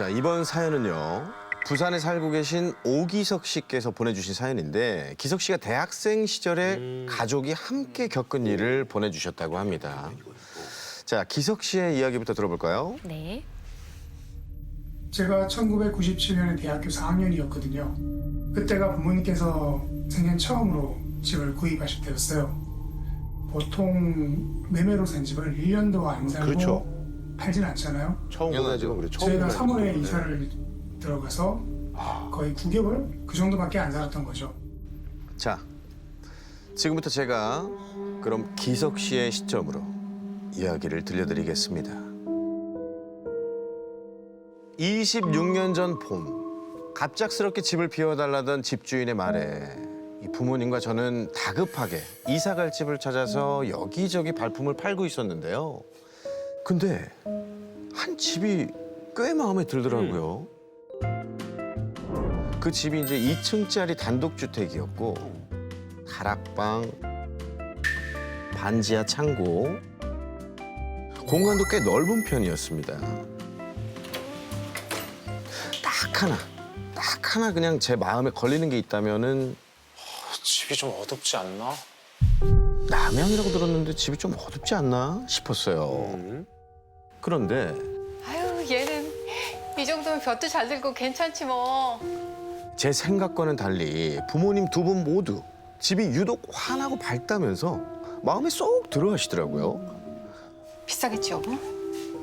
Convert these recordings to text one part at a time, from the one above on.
자, 이번 사연은요. 부산에 살고 계신 오기석 씨께서 보내주신 사연인데 기석 씨가 대학생 시절에 가족이 함께 겪은 일을 보내주셨다고 합니다. 자, 기석 씨의 이야기부터 들어볼까요? 네. 제가 1997년에 대학교 4학년이었거든요. 그때가 부모님께서 생전 처음으로 집을 구입하실 때였어요. 보통 매매로 산 집을 1년도 안 살고 그렇죠. 팔진 않잖아요. 처음 당연하죠. 보내죠. 그래, 처음 저희가 보내죠. 3월에 네. 이사를 들어가서 거의 9개월 그 정도밖에 안 살았던 거죠. 자, 지금부터 제가 그럼 기석 씨의 시점으로 이야기를 들려드리겠습니다. 26년 전 봄, 갑작스럽게 집을 비워달라던 집주인의 말에 이 부모님과 저는 다급하게 이사갈 집을 찾아서 여기저기 발품을 팔고 있었는데요. 근데 한 집이 꽤 마음에 들더라고요. 그 집이 이제 2층짜리 단독주택이었고 다락방, 반지하 창고, 공간도 꽤 넓은 편이었습니다. 딱 하나 그냥 제 마음에 걸리는 게 있다면은 집이 좀 어둡지 않나? 남양이라고 들었는데 집이 좀 어둡지 않나 싶었어요. 그런데 아유, 얘는 이 정도면 볕도 잘 들고 괜찮지 뭐. 제 생각과는 달리 부모님 두 분 모두 집이 유독 환하고 밝다면서 마음에 쏙 들어가시더라고요. 비싸겠지, 여보?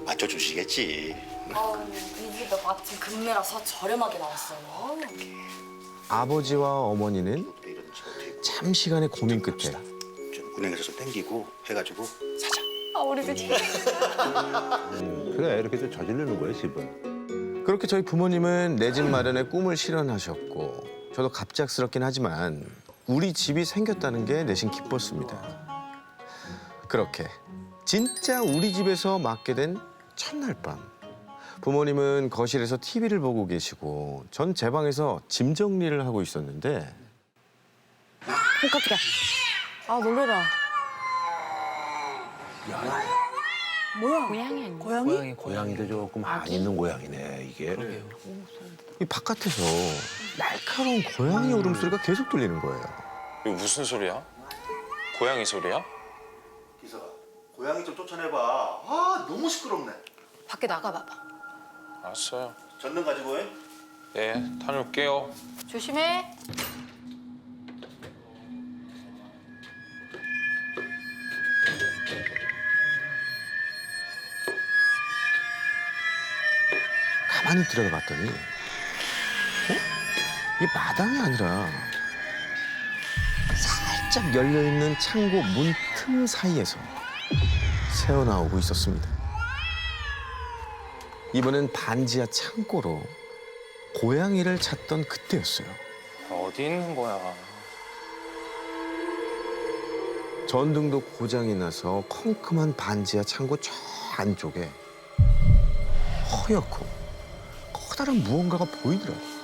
맞춰주시겠지. 이 집에 마침 금매라서 저렴하게 나왔어요. 아버지와 어머니는 잠시간의 고민 끝에 좀 은행에서 좀 땡기고 해가지고 사자. 아, 우리도 지금. 그래 이렇게 좀 저지르는 거예요 집은. 그렇게 저희 부모님은 내 집 마련의 꿈을 실현하셨고 저도 갑작스럽긴 하지만 우리 집이 생겼다는 게 내심 기뻤습니다. 그렇게 진짜 우리 집에서 맞게 된 첫날 밤 부모님은 거실에서 TV를 보고 계시고 전 제 방에서 짐 정리를 하고 있었는데 깜짝이야. 아 놀래라. 뭐야? 고양이 아니야? 고양이? 고양이도 조금 안 있는 고양이네 이게. 이 바깥에서 날카로운 고양이 울음소리가 계속 들리는 거예요. 이거 무슨 소리야? 고양이 소리야? 기석아, 고양이 좀 쫓아내봐. 아, 너무 시끄럽네. 밖에 나가봐봐. 알았어요. 전등 가지고 해. 네, 다녀올게요. 조심해. 가만히 들여다봤더니 이게 마당이 아니라 살짝 열려있는 창고 문 틈 사이에서 새어나오고 있었습니다. 이번엔 반지하 창고로 고양이를 찾던 그때였어요. 어디 있는 거야? 전등도 고장이 나서 컴컴한 반지하 창고 저 안쪽에 허옇고 커다란 무언가가 보이더라고요.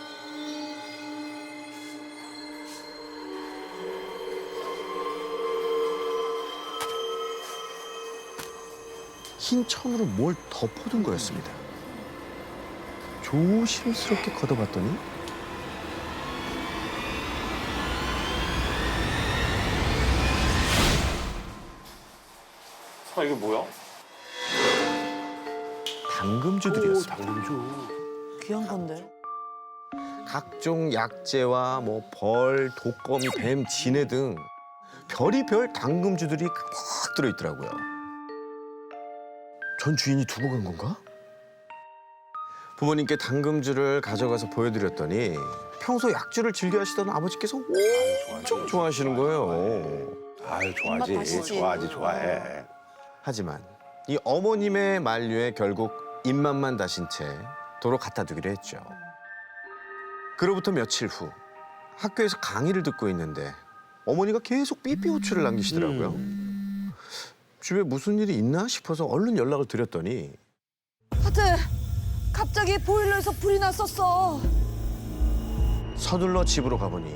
흰 천으로 뭘 덮어둔 거였습니다. 조심스럽게 걷어봤더니 아, 이게 뭐야? 당금주들이었습니다. 당근주. 귀한 건데. 각종 약재와 뭐 벌, 독거미, 뱀, 진해 등 별의별 당금주들이 가득 들어있더라고요. 전 주인이 두고 간 건가? 부모님께 당금주를 가져가서 보여드렸더니 평소 약주를 즐겨 하시던 아버지께서 엄청 좋아하시는 거예요. 아유 입맛 좋아하지. 다시지. 좋아하지 좋아해. 하지만 이 어머님의 만류에 결국 입맛만 다신 채 도로 갖다 두기로 했죠. 그로부터 며칠 후 학교에서 강의를 듣고 있는데 어머니가 계속 삐삐호출을 남기시더라고요. 집에 무슨 일이 있나 싶어서 얼른 연락을 드렸더니 아들, 갑자기 보일러에서 불이 났었어. 서둘러 집으로 가보니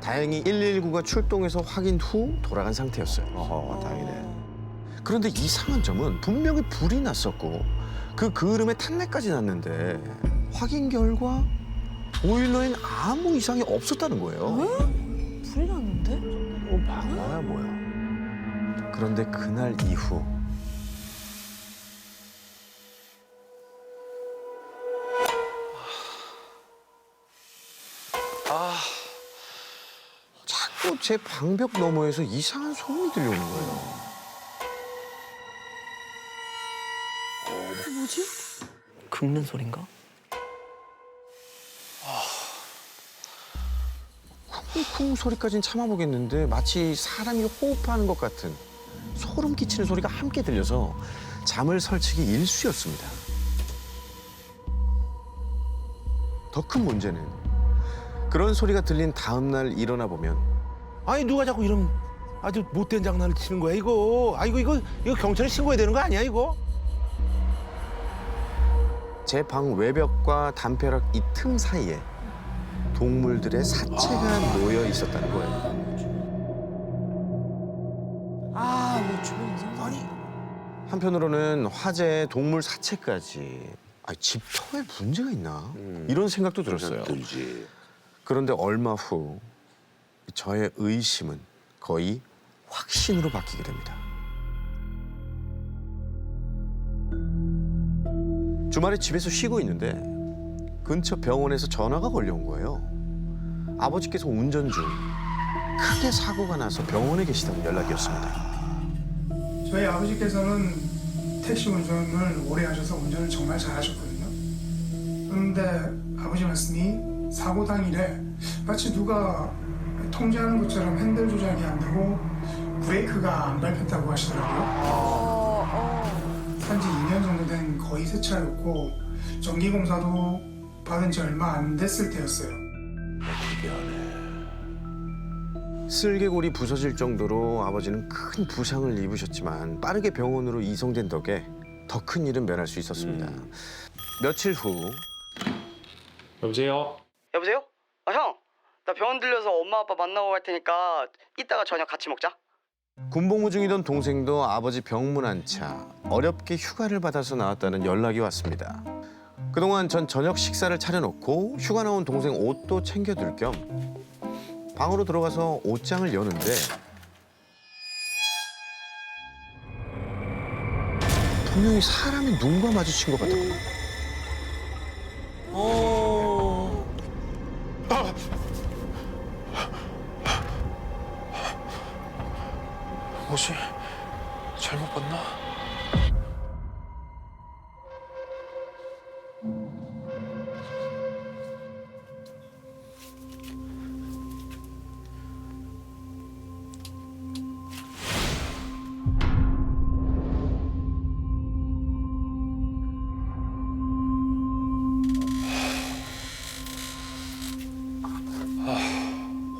다행히 119가 출동해서 확인 후 돌아간 상태였어요. 어허 다행이네. 그런데 이상한 점은 분명히 불이 났었고 그 그름에 탄내까지 났는데 확인 결과 보일러엔 아무 이상이 없었다는 거예요. 불이 났는데? 방아야 뭐야? 그런데 그날 이후 자꾸 제 방벽 너머에서 이상한 소음이 들려오는 거예요. 긁는 소린가? 쿵쿵 소리까지는 참아보겠는데 마치 사람이 호흡하는 것 같은 소름 끼치는 소리가 함께 들려서 잠을 설치기 일쑤였습니다. 더 큰 문제는 그런 소리가 들린 다음 날 일어나 보면 아니 누가 자꾸 이런 아주 못된 장난을 치는 거야 이거? 이거 경찰에 신고해야 되는 거 아니야 이거? 제 방 외벽과 담벼락 이 틈 사이에 동물들의 사체가 놓여 있었다는 거예요. 뭐 주변 이상하니? 한편으로는 화재에 동물 사체까지 집터에 문제가 있나? 이런 생각도 들었어요. 들지. 그런데 얼마 후 저의 의심은 거의 확신으로 바뀌게 됩니다. 주말에 집에서 쉬고 있는데 근처 병원에서 전화가 걸려온 거예요. 아버지께서 운전 중 크게 사고가 나서 병원에 계시다는 연락이었습니다. 저희 아버지께서는 택시 운전을 오래 하셔서 운전을 정말 잘하셨거든요. 그런데 아버지 말씀이 사고 당일에 마치 누가 통제하는 것처럼 핸들 조작이 안 되고 브레이크가 안 밟혔다고 하시더라고요. 산지 2년 정도 된 거의 새 차였고 정기 검사도 받은 지 얼마 안 됐을 때였어요. 슬개골이 부서질 정도로 아버지는 큰 부상을 입으셨지만 빠르게 병원으로 이송된 덕에 더 큰 일은 면할 수 있었습니다. 며칠 후 여보세요? 여보세요? 형! 나 병원 들려서 엄마 아빠 만나고 갈 테니까 이따가 저녁 같이 먹자. 군복무 중이던 동생도 아버지 병문 안차 어렵게 휴가를 받아서 나왔다는 연락이 왔습니다. 그동안 전 저녁 식사를 차려놓고 휴가 나온 동생 옷도 챙겨둘 겸 방으로 들어가서 옷장을 여는데 분명히 사람이 눈과 마주친 것 같았거든요. 뭐지? 잘못 봤나?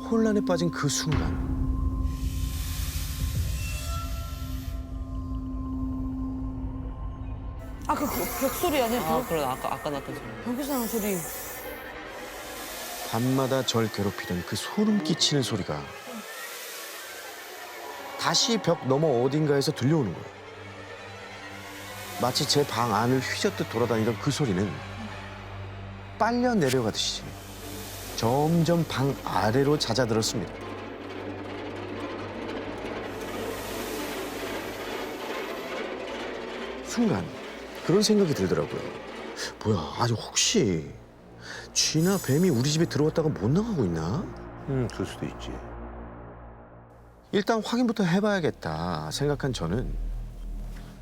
혼란에 빠진 그 순간 아까 그 벽소리 아니야? 그래 아까 났던 소리. 벽에서 나는 소리. 밤마다 절 괴롭히던 그 소름 끼치는 소리가 다시 벽 너머 어딘가에서 들려오는 거예요. 마치 제 방 안을 휘젓듯 돌아다니던 그 소리는 빨려 내려가듯이 점점 방 아래로 잦아들었습니다. 순간 그런 생각이 들더라고요. 뭐야, 아주 혹시 쥐나 뱀이 우리 집에 들어왔다가 못 나가고 있나? 그럴 수도 있지. 일단 확인부터 해봐야겠다 생각한 저는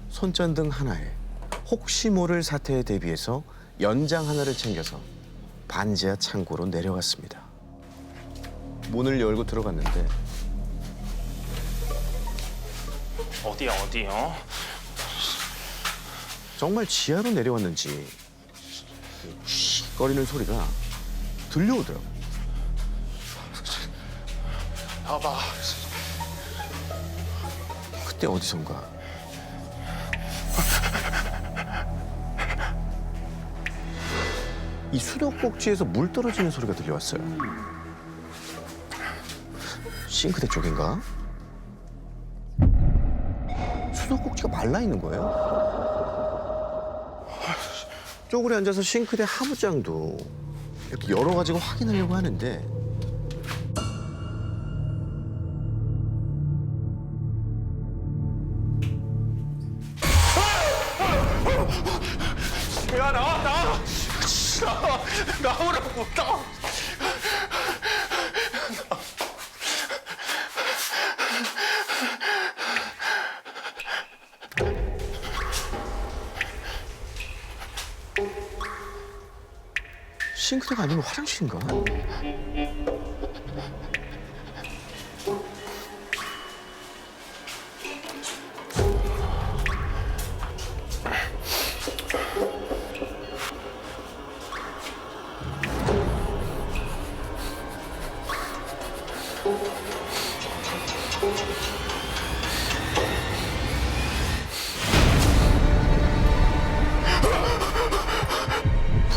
손전등 하나에 혹시 모를 사태에 대비해서 연장 하나를 챙겨서 반지하 창고로 내려갔습니다. 문을 열고 들어갔는데 어디야 어디? 정말 지하로 내려왔는지 씩 거리는 소리가 들려오더라고요. 봐봐. 그때 어디선가 이 수도꼭지에서 물 떨어지는 소리가 들려왔어요. 싱크대 쪽인가? 수도꼭지가 말라 있는 거예요. 쪼그려 앉아서 싱크대 하부장도 이렇게 여러 가지가 확인하려고 하는데 야 나와. 나오라고 나와. 싱크대가 아니면 화장실인가?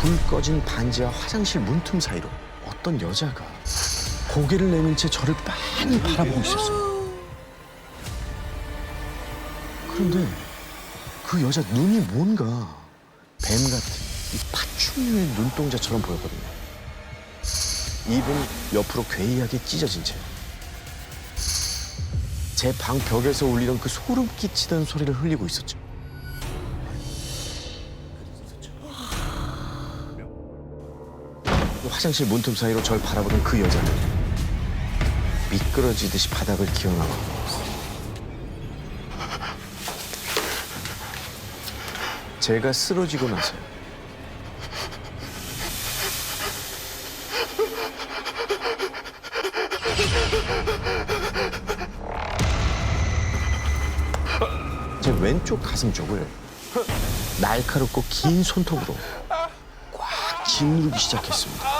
불 꺼진 반지와 화장실 문틈 사이로 어떤 여자가 고개를 내민 채 저를 빤히 바라보고 있었어요. 그런데 그 여자 눈이 뭔가 뱀 같은 이 파충류의 눈동자처럼 보였거든요. 입은 옆으로 괴이하게 찢어진 채 제 방 벽에서 울리던 그 소름 끼치던 소리를 흘리고 있었죠. 화장실 문틈 사이로 절 바라보던 그 여자는 미끄러지듯이 바닥을 기어나가고 제가 쓰러지고 나서 제 왼쪽 가슴 쪽을 날카롭고 긴 손톱으로 꽉 짓누르기 시작했습니다.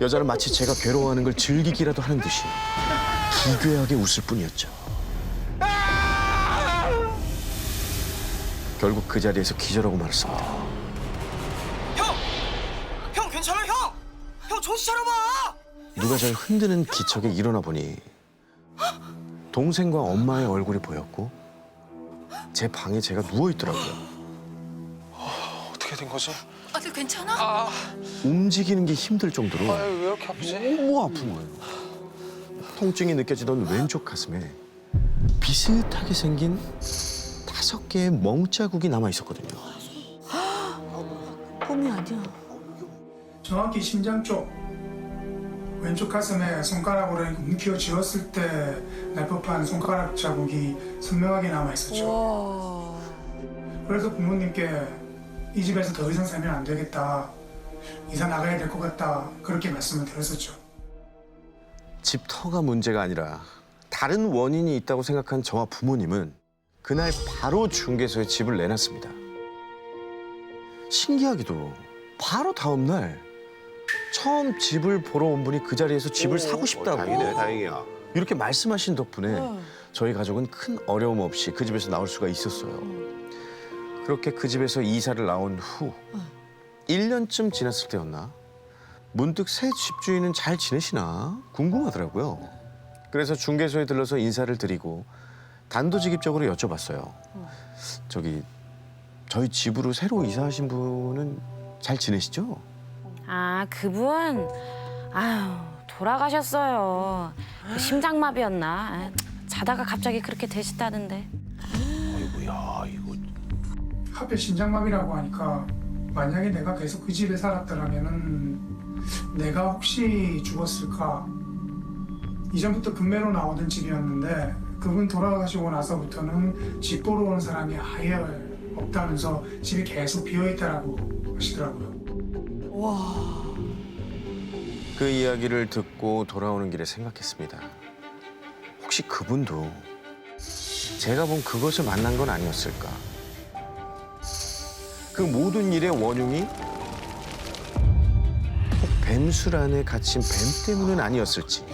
여자는 마치 제가 괴로워하는 걸 즐기기라도 하는 듯이 기괴하게 웃을 뿐이었죠. 결국 그 자리에서 기절하고 말았습니다. 형 괜찮아 형. 형 정신 차려봐. 누가 절 흔드는 기척에 일어나 보니 동생과 엄마의 얼굴이 보였고 제 방에 제가 누워 있더라고요. 어떻게 된 거지? 아들 괜찮아? 움직이는 게 힘들 정도로 아유 왜 이렇게 아프지? 너무 아픈 거예요. 통증이 느껴지던 왼쪽 가슴에 비슷하게 생긴 5개의 멍자국이 남아 있었거든요. 꿈이 아니야. 정확히 심장 쪽 왼쪽 가슴에 손가락으로 이렇게 움켜 쥐었을 때 날 법한 손가락 자국이 선명하게 남아 있었죠. 그래서 부모님께 이 집에서 더 이상 살면 안 되겠다, 이사 나가야 될 것 같다, 그렇게 말씀을 드렸었죠. 집터가 문제가 아니라 다른 원인이 있다고 생각한 저와 부모님은 그날 바로 중개소에 집을 내놨습니다. 신기하게도 바로 다음 날 처음 집을 보러 온 분이 그 자리에서 집을 사고 싶다고 다행이네, 다행이야. 이렇게 말씀하신 덕분에 저희 가족은 큰 어려움 없이 그 집에서 나올 수가 있었어요. 그렇게 그 집에서 이사를 나온 후 1년쯤 지났을 때였나? 문득 새 집주인은 잘 지내시나 궁금하더라고요. 그래서 중개소에 들러서 인사를 드리고 단도직입적으로 여쭤봤어요. 저희 집으로 새로 이사하신 분은 잘 지내시죠? 아, 그분? 아유, 돌아가셨어요. 그 심장마비였나? 아, 자다가 갑자기 그렇게 되셨다는데. 아이고야, 이거. 하필 심장마비라고 하니까 만약에 내가 계속 그 집에 살았더라면은 내가 혹시 죽었을까? 이전부터 금매로 나오던 집이었는데 그분 돌아가시고 나서부터는 집 보러 오는 사람이 아예 없다면서 집이 계속 비어있다라고 하시더라고요. 그 이야기를 듣고 돌아오는 길에 생각했습니다. 혹시 그분도 제가 본 그것을 만난 건 아니었을까? 그 모든 일의 원흉이 꼭 뱀술 안에 갇힌 뱀 때문은 아니었을지.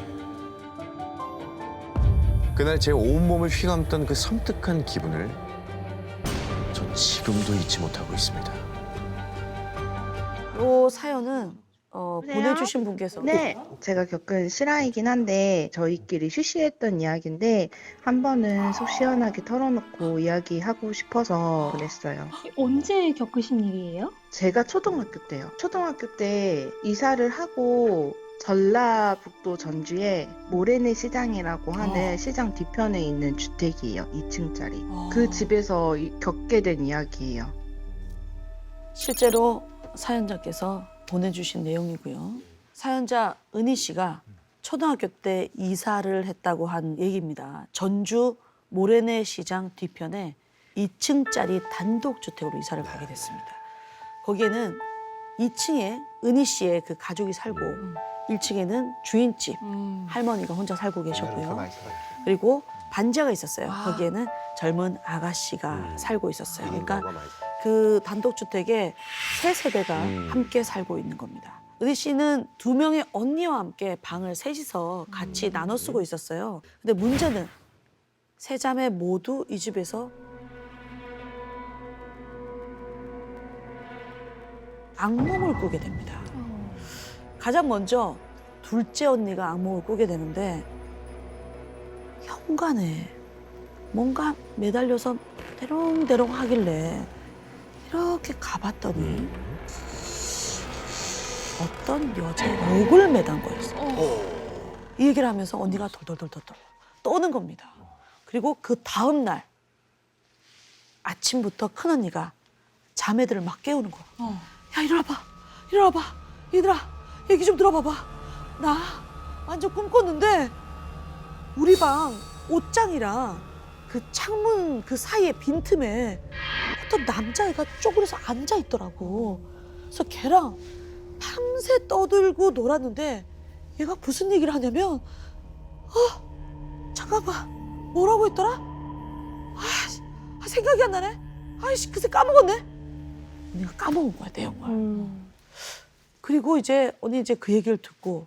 그날 제 온몸을 휘감던 그 섬뜩한 기분을 전 지금도 잊지 못하고 있습니다. 이 사연은 보내주신 분께서 네, 제가 겪은 실화이긴 한데 저희끼리 쉬쉬했던 이야기인데 한 번은 속 시원하게 털어놓고 이야기하고 싶어서 보냈어요. 언제 겪으신 일이에요? 제가 초등학교 때요. 초등학교 때 이사를 하고 전라북도 전주에 모래내 시장이라고 하는 시장 뒤편에 있는 주택이에요. 2층짜리. 그 집에서 겪게 된 이야기예요. 실제로 사연자께서 보내주신 내용이고요. 사연자 은희 씨가 초등학교 때 이사를 했다고 한 얘기입니다. 전주 모래내 시장 뒤편에 2층짜리 단독주택으로 이사를 가게 됐습니다. 거기에는 2층에 은희 씨의 그 가족이 살고 1층에는 주인집 할머니가 혼자 살고 계셨고요. 그리고 반지하가 있었어요. 거기에는 젊은 아가씨가 살고 있었어요. 그러니까 그 단독주택에 3세대가 함께 살고 있는 겁니다. 은희 씨는 2명의 언니와 함께 방을 셋이서 같이 나눠 쓰고 있었어요. 근데 문제는 3자매 모두 이 집에서 악몽을 꾸게 됩니다. 가장 먼저 둘째 언니가 악몽을 꾸게 되는데 현관에 뭔가 매달려서 대롱대롱 하길래 이렇게 가봤더니 어떤 여자의 목을 매단 거였어요. 이 얘기를 하면서 언니가 덜덜덜덜 떠는 겁니다. 그리고 그 다음 날 아침부터 큰언니가 자매들을 막 깨우는 거야. 야, 일어나봐. 일어나봐. 얘들아, 얘기 좀 들어봐봐. 나 완전 꿈꿨는데 우리 방 옷장이랑 그 창문 그 사이에 빈틈에 어떤 남자애가 쪼그려서 앉아있더라고. 그래서 걔랑 밤새 떠들고 놀았는데 얘가 무슨 얘기를 하냐면 잠깐만 뭐라고 했더라? 생각이 안 나네. 아이씨 그새 까먹었네. 언니가 까먹은 거야 내용을. 그리고 이제 언니 이제 그 얘기를 듣고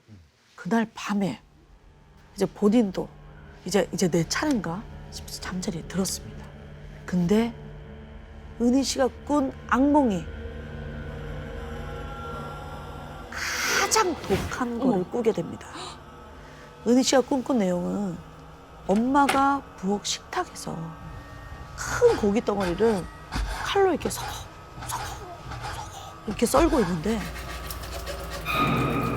그날 밤에 이제 본인도 이제 내 차례인가 싶어서 잠자리에 들었습니다. 근데 은희 씨가 꾼 악몽이 가장 독한 거를 꾸게 됩니다. 은희 씨가 꿈꾼 내용은 엄마가 부엌 식탁에서 큰 고기 덩어리를 칼로 이렇게 서걱 이렇게 썰고 있는데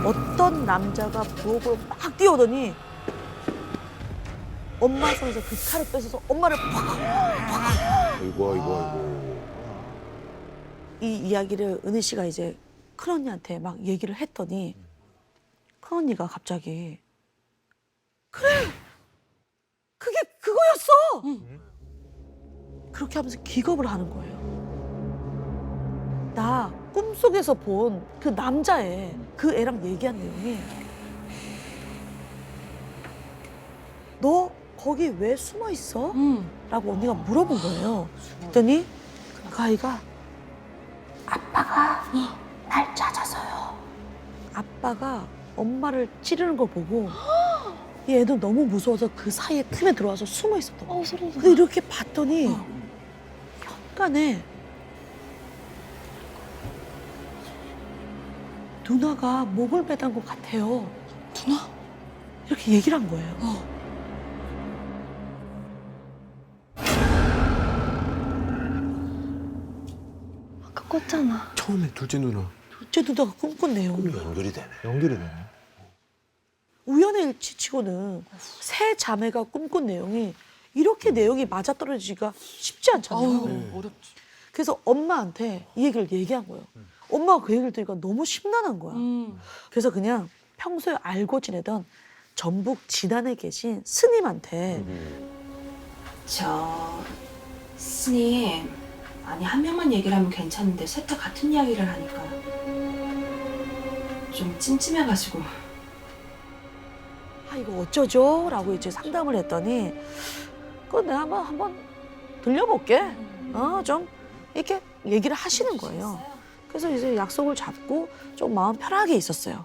어떤 남자가 부엌으로 막 뛰어오더니 엄마 손에서 그 칼을 뺏어서 엄마를 팍! 아이고. 이 이야기를 은희 씨가 이제 큰언니한테 막 얘기를 했더니 큰언니가 갑자기 그래! 그게 그거였어! 그렇게 하면서 기겁을 하는 거예요. 나 꿈속에서 본 그 남자애, 그 애랑 얘기한 내용이 너 거기 왜 숨어 있어? 라고 언니가 물어본 거예요. 그랬더니 그 아이가 아빠가 날 찾아서요. 아빠가 엄마를 찌르는 걸 보고 이 애는 너무 무서워서 그 사이에 틈에 들어와서 숨어 있었던 거예요. 근데 이렇게 봤더니 현관에 누나가 목을 매단 것 같아요. 누나? 이렇게 얘기를 한 거예요. 아까 꿨잖아. 처음에 둘째 누나. 둘째 누나가 꿈꾼 내용이 연결이 되네. 우연의 일치치고는 세 자매가 꿈꾼 내용이 이렇게 내용이 맞아떨어지기가 쉽지 않잖아요. 어렵지. 그래서 엄마한테 이 얘기를 얘기한 거예요. 엄마가 그 얘기를 들으니까 너무 심란한 거야. 그래서 그냥 평소에 알고 지내던 전북 진안에 계신 스님한테 스님, 아니 한 명만 얘기를 하면 괜찮은데 셋 다 같은 이야기를 하니까 좀 찜찜해가지고. 이거 어쩌죠? 라고 이제 상담을 했더니 그거 내가 한번 들려볼게. 좀 이렇게 얘기를 하시는 거예요. 그래서 이제 약속을 잡고 좀 마음 편하게 있었어요.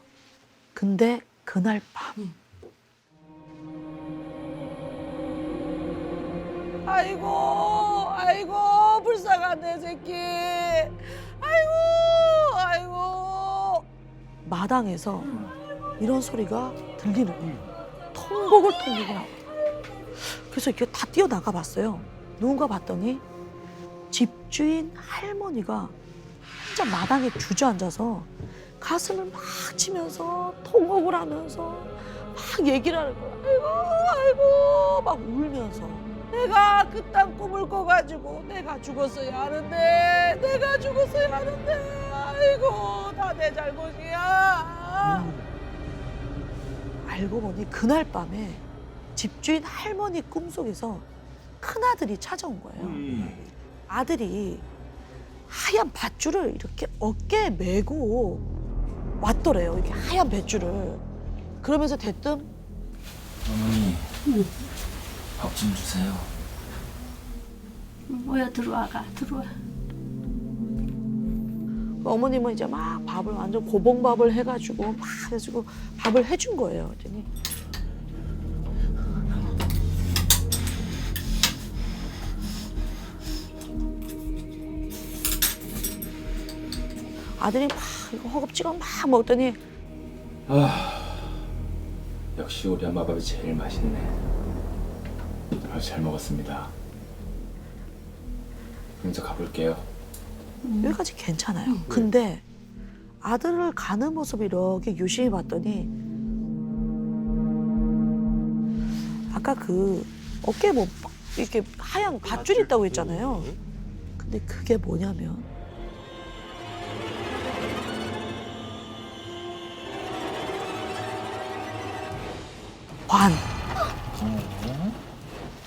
근데 그날 밤 아이고 불쌍한 내 새끼. 아이고 마당에서 이런 소리가 들리는 거예요. 통곡을 나오고. 그래서 이렇게 다 뛰어나가 봤어요. 누군가 봤더니 집주인 할머니가 혼자 마당에 주저앉아서 가슴을 막 치면서 통곡을 하면서 막 얘기를 하는 거야. 아이고 막 울면서 내가 그딴 꿈을 꿔가지고 내가 죽었어야 하는데 내가 죽었어야 하는데 아이고 다 내 잘못이야. 알고 보니 그날 밤에 집주인 할머니 꿈속에서 큰아들이 찾아온 거예요. 아들이 하얀 밧줄을 이렇게 어깨에 메고 왔더래요. 이렇게 하얀 밧줄을. 그러면서 대뜸 어머니 밥 좀 주세요. 뭐야 들어와가 들어와. 어머님은 이제 막 밥을 완전 고봉밥을 해가지고 막 해가지고 밥을 해준 거예요. 그랬더니 아들이 막 이거 허겁지겁 막 먹더니 역시 우리 엄마 밥이 제일 맛있네. 잘 먹었습니다. 그럼 저 가볼게요. 여기까지 괜찮아요. 근데 아들을 가는 모습을 이렇게 유심히 봤더니 아까 그 어깨에 뭐 이렇게 하얀 밧줄이 있다고 했잖아요. 근데 그게 뭐냐면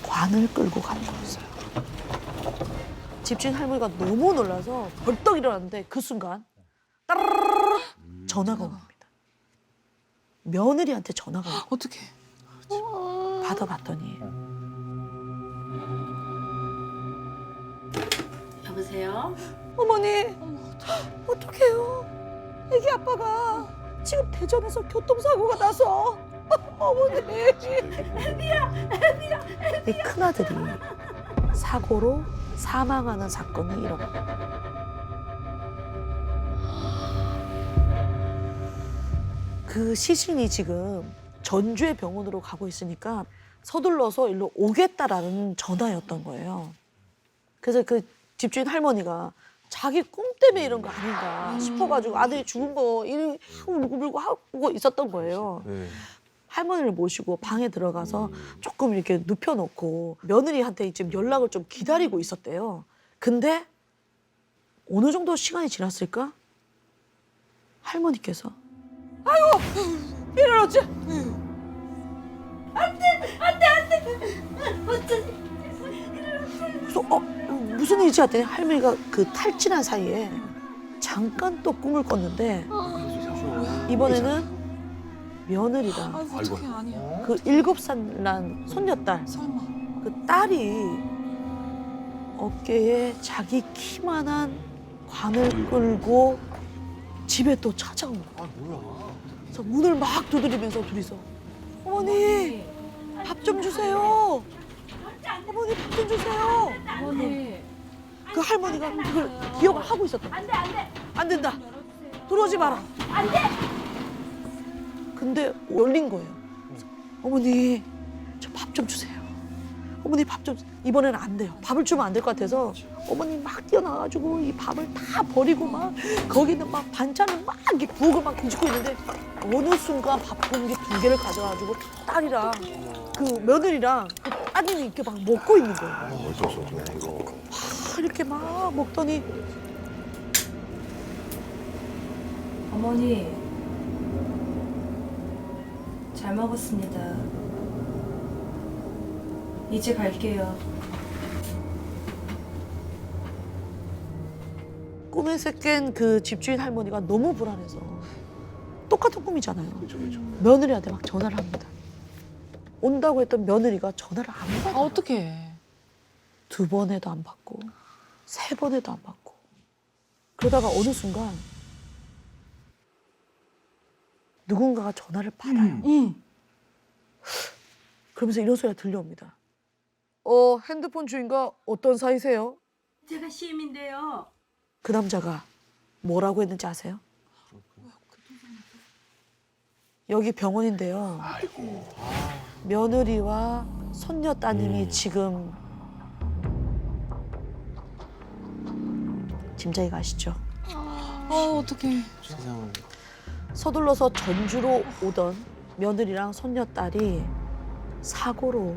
관을 끌고 가는 거였어요. 집주인 할머니가 너무 놀라서 벌떡 일어났는데 그 순간 따르르르 전화가 온 겁니다. 며느리한테 전화가 온 거예요. 어떻게? 받아봤더니 여보세요? 어머니 어떡해요. 애기 아빠가 지금 대전에서 교통사고가 나서 어머니 이 큰아들이 사고로 사망하는 사건이 일어납니다. 그 시신이 지금 전주의 병원으로 가고 있으니까 서둘러서 일로 오겠다라는 전화였던 거예요. 그래서 그 집주인 할머니가 자기 꿈 때문에 이런 거 아닌가 싶어가지고 아들이 죽은 거 이렇게 울고불고 하고 있었던 거예요. 할머니를 모시고 방에 들어가서 조금 이렇게 눕혀놓고 며느리한테 지금 연락을 좀 기다리고 있었대요. 근데 어느 정도 시간이 지났을까? 할머니께서 아이고 일어났지? 그래서 무슨 일이지 했더니 할머니가 그 탈진한 사이에 잠깐 또 꿈을 꿨는데 이번에는 며느리랑 어떻게 아니야? 그 7살 난 손녀딸 그 딸이 어깨에 자기 키만한 관을 끌고 집에 또 찾아온 거야. 그래서 문을 막 두드리면서 둘이서 어머니 밥 좀 주세요. 어머니 밥 좀 주세요. 어머니. 그 할머니가 그걸 기억을 하고 있었던 거야. 안 된다. 들어오지 마라. 안 돼. 근데 열린 거예요. 그래서 어머니 저 밥 좀 주세요. 어머니 밥 좀 이번에는 안 돼요. 밥을 주면 안 될 것 같아서 어머니 막 뛰어나가지고 이 밥을 다 버리고 막 거기는 막 반찬을 막 이렇게 부엌을 막 뒤집고 있는데 어느 순간 밥 공기 2개를 가져가지고 딸이랑 그 며느리랑 그 따님이 이렇게 막 먹고 있는 거예요. 막 이렇게 막 먹더니 어머니 잘 먹었습니다. 이제 갈게요. 꿈에서 깬 그 집주인 할머니가 너무 불안해서 똑같은 꿈이잖아요. 며느리한테 막 전화를 합니다. 온다고 했던 며느리가 전화를 안 받아요. 어떻게? 2번에도 안 받고 3번에도 안 받고 그러다가 어느 순간 누군가가 전화를 받아요. 그러면서 이런 소리가 들려옵니다. 핸드폰 주인과 어떤 사이세요? 제가 시임인데요. 그 남자가 뭐라고 했는지 아세요? 여기 병원인데요. 며느리와 손녀 따님이 지금 짐작이 가시죠? 어떡해. 서둘러서 전주로 오던 며느리랑 손녀 딸이 사고로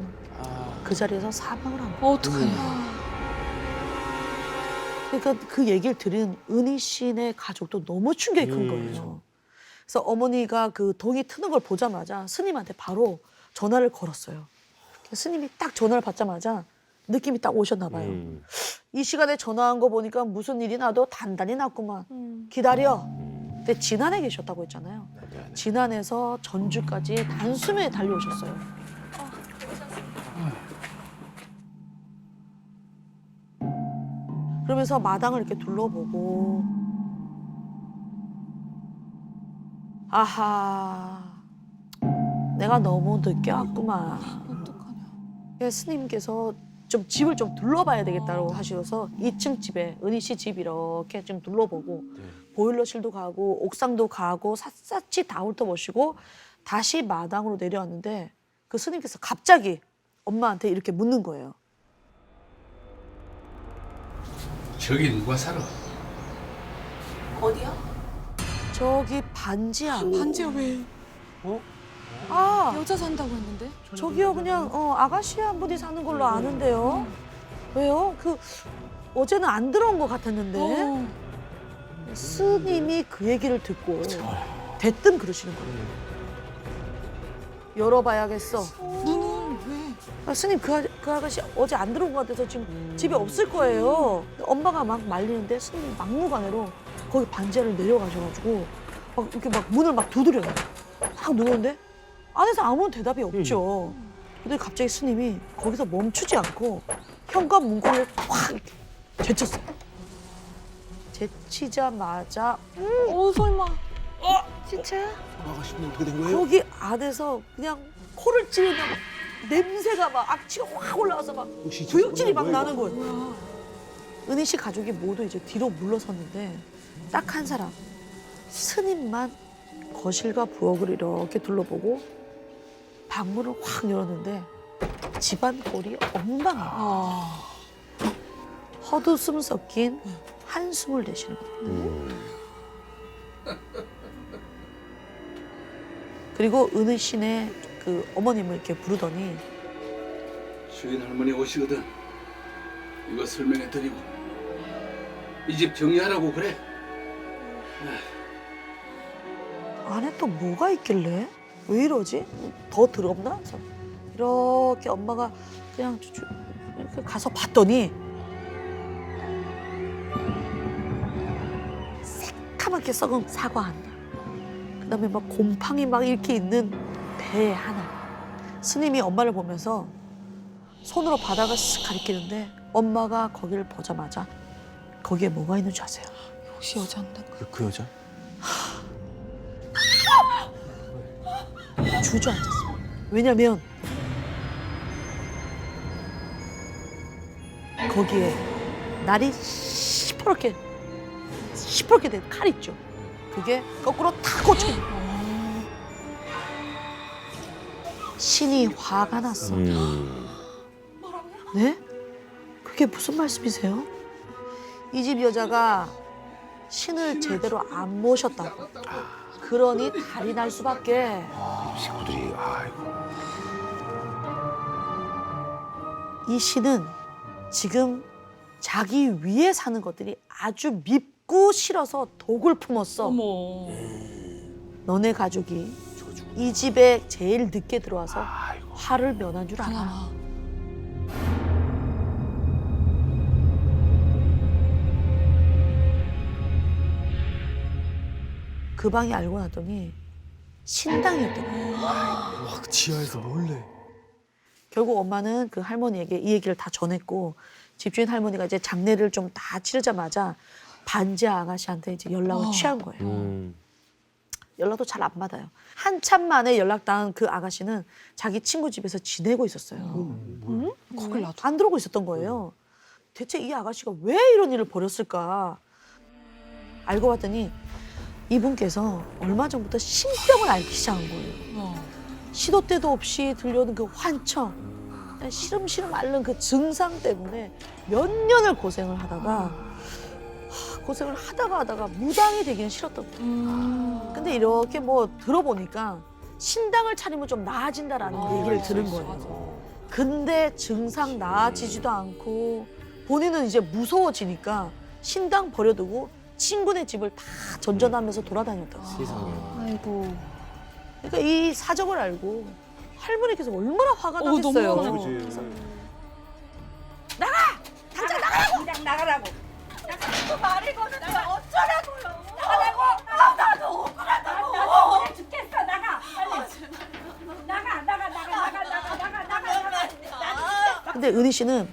그 자리에서 사망을 한 거예요. 어떡하냐. 그러니까 그 얘기를 들은 은희 씨네 가족도 너무 충격이 큰 거예요. 그래서 어머니가 그 동이 트는 걸 보자마자 스님한테 바로 전화를 걸었어요. 스님이 딱 전화를 받자마자 느낌이 딱 오셨나 봐요. 이 시간에 전화한 거 보니까 무슨 일이 나도 단단히 났구만. 기다려. 근데 진안에 계셨다고 했잖아요. 진안에서 전주까지 단숨에 달려오셨어요. 그러면서 마당을 이렇게 둘러보고 아하 내가 너무 늦게 왔구만. 어떡하냐. 스님께서 좀 집을 좀 둘러봐야 되겠다고 하셔서 2층 집에 은희 씨 집 이렇게 좀 둘러보고 보일러실도 가고 옥상도 가고 샅샅이 다 훑어보시고 다시 마당으로 내려왔는데 그 스님께서 갑자기 엄마한테 이렇게 묻는 거예요. 저기 누가 살아? 어디야? 저기 반지하. 반지하 왜? 아 여자 산다고 했는데? 저기요 그냥 아가씨 한 분이 사는 걸로 아는데요. 왜요? 그 어제는 안 들어온 것 같았는데. 스님이 그 얘기를 듣고 대뜸 그러시는 거예요. 열어봐야겠어. 문을 왜? 아, 스님 그 아가씨 어제 안 들어온 것 같아서 지금 집에 없을 거예요. 엄마가 막 말리는데 스님이 막무가내로 거기 반지하를 내려가셔가지고 막 이렇게 막 문을 막 두드려요. 막 누르는데 안에서 아무런 대답이 없죠. 근데 갑자기 스님이 거기서 멈추지 않고 현관 문고리를 확 이렇게 제쳤어요. 제치자마자 설마. 진짜야? 아가씨는 어떻게 된 거예요? 거기 안에서 그냥 코를 찌르는 막 냄새가 막 악취가 확 올라와서 막 구역질이 막 나는 거예요. 은희 씨 가족이 모두 이제 뒤로 물러섰는데 딱 한 사람 스님만 거실과 부엌을 이렇게 둘러보고 방문을 확 열었는데 집안 꼴이 엉망이에요. 헛웃음 섞인 한숨을 내쉬는 거예요. 그리고 은희 씨네 그 어머님을 이렇게 부르더니 주인 할머니 오시거든. 이거 설명해드리고 이 집 정리하라고 그래. 안에 또 뭐가 있길래? 왜 이러지? 더 더럽나? 그래서 이렇게 엄마가 그냥 이렇게 가서 봤더니 새카맣게 썩은 사과 하나, 그다음에 막 곰팡이 막 이렇게 있는 배 하나. 스님이 엄마를 보면서 손으로 바닥을 쓱 가리키는데 엄마가 거기를 보자마자 거기에 뭐가 있는 줄 아세요? 혹시 여자인데? 그 여자? 주저앉았어요. 왜냐면 거기에 날이 시퍼렇게 된 칼 있죠. 그게 거꾸로 탁 꽂혀 있는 거예요. 신이 화가 났어. 네? 그게 무슨 말씀이세요? 이 집 여자가 신을 제대로 안 모셨다고. 그러니 달이 날 수밖에. 식구들이 아이고. 이 신은 지금 자기 위에 사는 것들이 아주 밉고 싫어서 독을 품었어. 어머. 너네 가족이 이 집에 제일 늦게 들어와서 화를 면한 줄 알아. 그 방이 알고 났더니 신당이었던 거예요. 와, 그 지하에서 몰래. 결국 엄마는 그 할머니에게 이 얘기를 다 전했고 집주인 할머니가 이제 장례를 좀 다 치르자마자 반지하 아가씨한테 이제 연락을 취한 거예요. 연락도 잘 안 받아요. 한참 만에 연락당한 그 아가씨는 자기 친구 집에서 지내고 있었어요. 거길 놔둬. 안 들어오고 있었던 거예요. 대체 이 아가씨가 왜 이런 일을 벌였을까? 알고 봤더니 이분께서 얼마 전부터 신병을 앓기 시작한 거예요. 시도 때도 없이 들려오는 그 환청, 시름시름 앓는 그 증상 때문에 몇 년을 고생을 하다가 하다가 무당이 되기는 싫었던 거예요. 근데 이렇게 뭐 들어보니까 신당을 차리면 좀 나아진다라는 얘기를 들은 거예요. 근데 증상 나아지지도 않고 본인은 이제 무서워지니까 신당 버려두고 친구네 집을 다 전전하면서 돌아다녔다고. 세상에. 아이고. 그러니까 이 사정을 알고 할머니께서 얼마나 화가 나겠어요. 그래서 나가! 당장 나가라고! 그냥 나가라고. 그 말을 거는 어쩌라고요? 나가라고! 나도 억울하다고. 나 억울해 죽겠어. 나가. 빨리. 나가. 근데 은희 씨는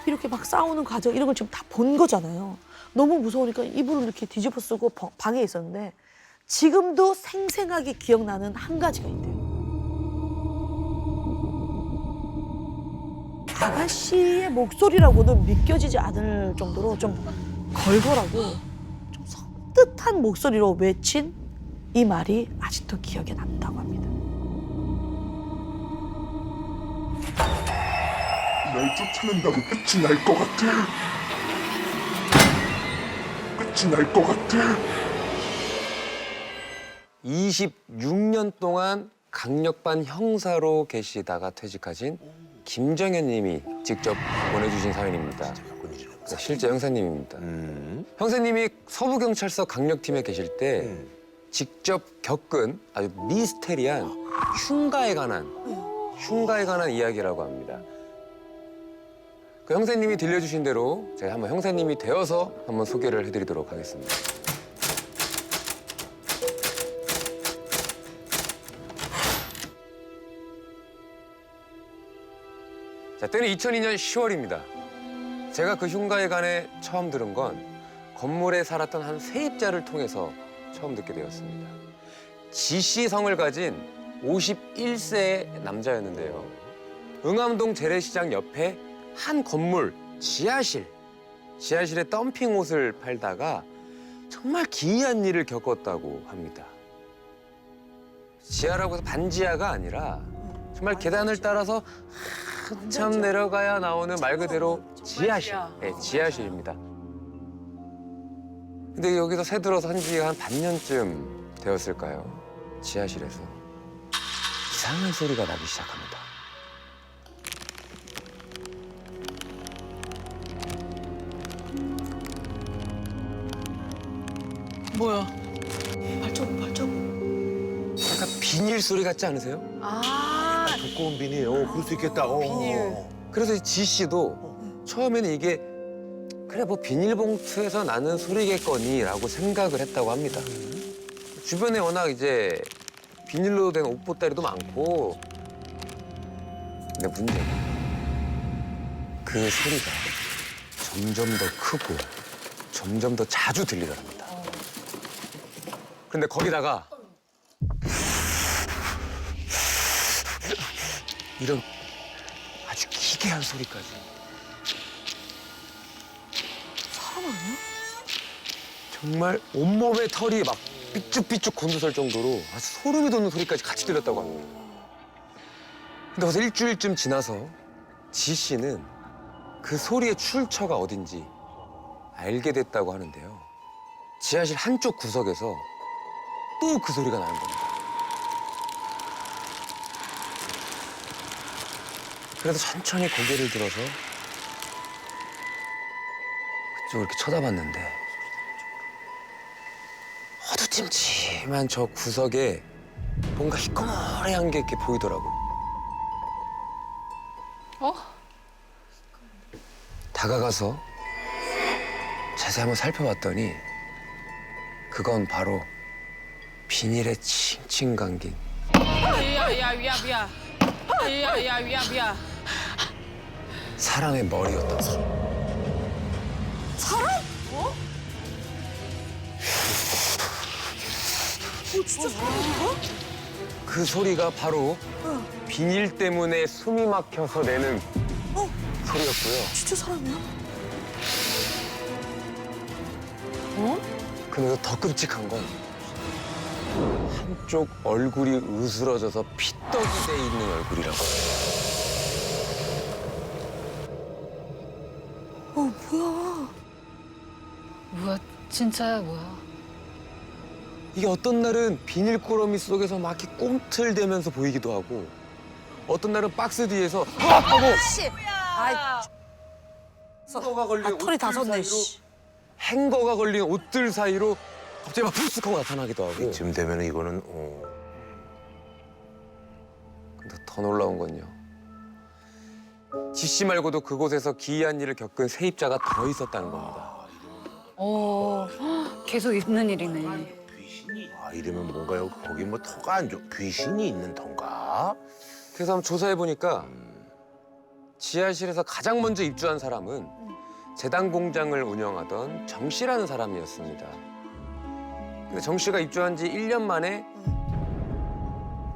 이렇게 막 싸우는 과정 이런 걸 지금 다 본 거잖아요. 너무 무서우니까 이불을 이렇게 뒤집어 쓰고 방에 있었는데 지금도 생생하게 기억나는 한 가지가 있대요. 아가씨의 목소리라고는 믿겨지지 않을 정도로 좀 걸걸하고 좀 섬뜩한 목소리로 외친 이 말이 아직도 기억에 난다고 합니다. 날 쫓아낸다고 끝이 날 것 같아. 끝이 날 것 같아. 26년 동안 강력반 형사로 계시다가 퇴직하신 김정현 님이 직접 보내주신 사연입니다. 실제 형사님입니다. 형사님이 서부경찰서 강력팀에 계실 때 직접 겪은 아주 미스테리한 흉가에 관한 이야기라고 합니다. 그 형사님이 들려주신 대로 제가 한번 형사님이 되어서 한번 소개를 해드리도록 하겠습니다. 자, 때는 2002년 10월입니다. 제가 그 흉가에 관해 처음 들은 건 건물에 살았던 한 세입자를 통해서 처음 듣게 되었습니다. 지씨 성을 가진 51세의 남자였는데요. 응암동 재래시장 옆에 한 건물 지하실에 덤핑 옷을 팔다가 정말 기이한 일을 겪었다고 합니다. 지하라고 해서 반지하가 아니라 정말 계단을 따라서 한참 내려가야 나오는 말 그대로 지하실. 네, 지하실입니다. 근데 여기서 새들어서 한 지가 한 반년쯤 되었을까요? 지하실에서 이상한 소리가 나기 시작합니다. 뭐야? 발자국. 약간 비닐 소리 같지 않으세요? 두꺼운 비닐. 그럴 수 있겠다. 그래서 이 지 씨도 처음에는 이게 그래 뭐 비닐봉투에서 나는 소리겠거니라고 생각을 했다고 합니다. 주변에 워낙 이제 비닐로 된 옷보따리도 많고 근데 문제는 그 소리가 점점 더 크고 점점 더 자주 들리더랍니다. 근데 거기다가 이런 아주 기괴한 소리까지. 사람 아니야? 정말 온몸의 털이 막 삐쭉삐쭉 곤두설 정도로 아주 소름이 돋는 소리까지 같이 들렸다고 합니다. 근데 벌써 일주일쯤 지나서 지 씨는 그 소리의 출처가 어딘지 알게 됐다고 하는데요. 지하실 한쪽 구석에서 또 그 소리가 나는 겁니다. 그래서 천천히 고개를 들어서 그쪽을 이렇게 쳐다봤는데 어두찜찜한 저 구석에 뭔가 희꺼머리한 게 이렇게 보이더라고요. 다가가서 자세히 한번 살펴봤더니 그건 바로 비닐에 칭칭 감긴 야야야야야. 사람의 머리였다. 사람? 진짜 사람인가? 그 소리가 바로 비닐 때문에 숨이 막혀서 내는 소리였고요. 진짜 사람이야? 근데 더 끔찍한 건 한쪽 얼굴이 으스러져서 피떡이 돼 있는 얼굴이라고. 뭐야? 뭐야, 진짜야, 뭐야. 이게 어떤 날은 비닐꾸러미 속에서 막 이렇게 꿈틀대면서 보이기도 하고 어떤 날은 박스 뒤에서 하고 씨. 아이. 행거가 걸린 털이 다 옷들 섰네. 사이로 씨. 행거가 걸린 옷들 사이로 갑자기 막 푹 하고 나타나기도 하고. 이쯤 되면 이거는 근데 더 놀라운 건요. 지씨 말고도 그곳에서 기이한 일을 겪은 세입자가 더 있었다는 겁니다. 계속 있는 일이네. 아 이러면 뭔가요? 거기 뭐 터가 안 좋. 귀신이 있는 턴가? 그래서 한번 조사해 보니까 지하실에서 가장 먼저 입주한 사람은 재단 공장을 운영하던 정 씨라는 사람이었습니다. 근데 정 씨가 입주한 지 1년 만에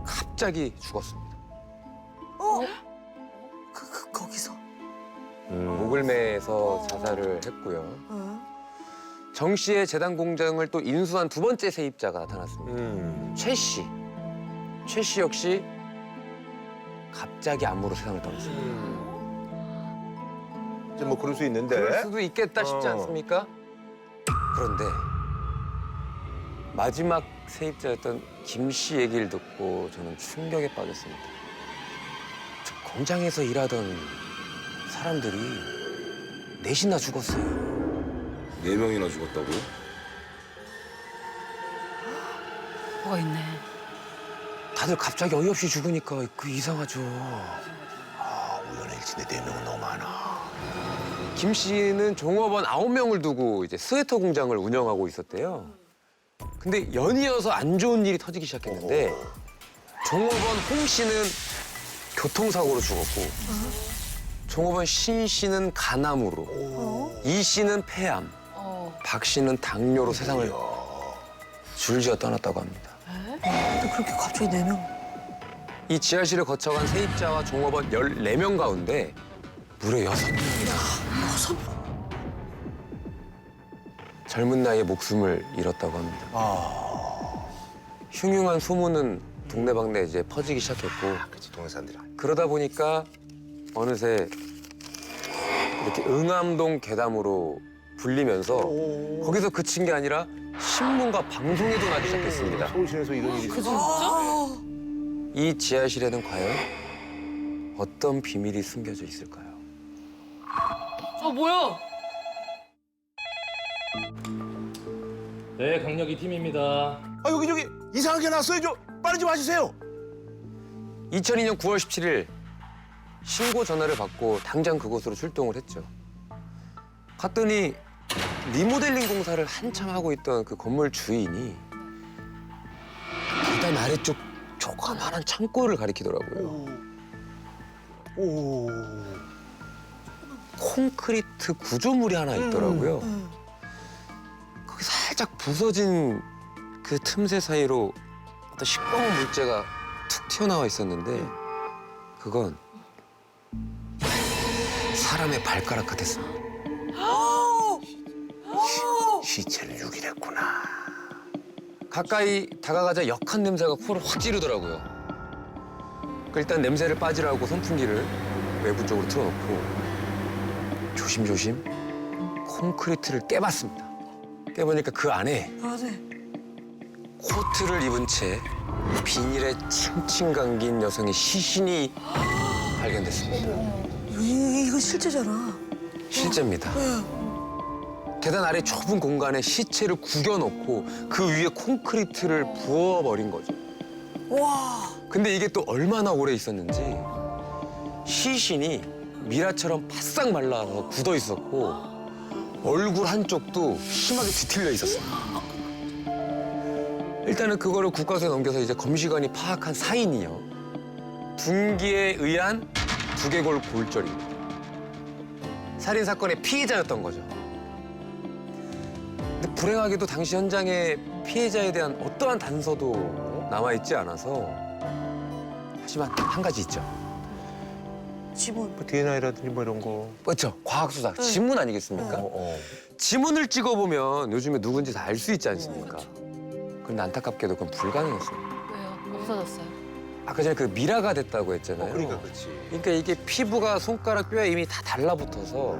갑자기 죽었습니다. 거기서? 목을 매서 자살을 했고요. 정 씨의 재단 공장을 또 인수한 두 번째 세입자가 나타났습니다. 최 씨. 최 씨 역시 갑자기 암으로 세상을 떠났습니다. 이제 뭐 그럴 수 있는데. 그럴 수도 있겠다 싶지 않습니까? 그런데 마지막 세입자였던 김 씨 얘기를 듣고 저는 충격에 빠졌습니다. 저 공장에서 일하던 사람들이 넷이나 죽었어요. 4명이나 죽었다고요? 뭐가 있네. 다들 갑자기 어이없이 죽으니까 그 이상하죠. 우연일치인데 4명은 너무 많아. 김 씨는 종업원 9명을 두고 이제 스웨터 공장을 운영하고 있었대요. 근데 연이어서 안 좋은 일이 터지기 시작했는데 종업원 홍 씨는 교통사고로 죽었고 종업원 신 씨는 간암으로 이 씨는 폐암, 박 씨는 당뇨로 세상을 줄지어 떠났다고 합니다. 근데 그렇게 갑자기 4명? 이 지하실을 거쳐간 세입자와 종업원 14명 가운데 무려 6명이나 6명? 젊은 나이에 목숨을 잃었다고 합니다. 흉흉한 소문은 동네방네 이제 퍼지기 시작했고 그치 동네 사람들이. 그러다 보니까 어느새 이렇게 응암동 괴담으로 불리면서 거기서 그친 게 아니라 신문과 방송에도 나기 시작했습니다. 서울시내에서 이런 일이 있어. 이 지하실에는 과연 어떤 비밀이 숨겨져 있을까요? 뭐야? 네, 강력이 팀입니다. 아 여기 저기 이상한 게 났어요. 빨리 좀 와주세요. 2002년 9월 17일 신고 전화를 받고 당장 그곳으로 출동을 했죠. 갔더니 리모델링 공사를 한참 하고 있던 그 건물 주인이 계단 아래쪽 조그만한 창고를 가리키더라고요. 콘크리트 구조물이 하나 있더라고요. 거기 살짝 부서진 그 틈새 사이로 어떤 시꺼먼 물체가 툭 튀어나와 있었는데 그건 사람의 발가락 같았습니다. 시체를 유기했구나. 가까이 다가가자 역한 냄새가 코를 확 찌르더라고요. 일단 냄새를 빠지라고 선풍기를 외부 쪽으로 틀어놓고 조심조심 콘크리트를 깨봤습니다. 깨보니까 그 안에 코트를 입은 채 비닐에 칭칭 감긴 여성의 시신이 발견됐습니다. 이거 실제잖아. 실제입니다. 계단 아래 좁은 공간에 시체를 구겨놓고 그 위에 콘크리트를 부어버린 거죠. 와. 근데 이게 또 얼마나 오래 있었는지 시신이 미라처럼 바싹 말라서 굳어 있었고 얼굴 한쪽도 심하게 뒤틀려 있었습니다. 일단은 그거를 국과수에 넘겨서 이제 검시관이 파악한 사인이요. 둔기에 의한 두개골 골절입니다. 살인 사건의 피해자였던 거죠. 근데 불행하게도 당시 현장에 피해자에 대한 어떠한 단서도 남아있지 않아서 하지만 한 가지 있죠. 지문. 뭐 DNA라든지 뭐 이런 거. 그렇죠. 과학수사. 지문 아니겠습니까? 지문을 찍어보면 요즘에 누군지 다 알 수 있지 않습니까? 그런데 안타깝게도 그건 불가능했어요. 왜요? 없어졌어요? 아까 전에 그 미라가 됐다고 했잖아요. 그러니까 그렇지. 그러니까 이게 피부가 손가락 뼈에 이미 다 달라붙어서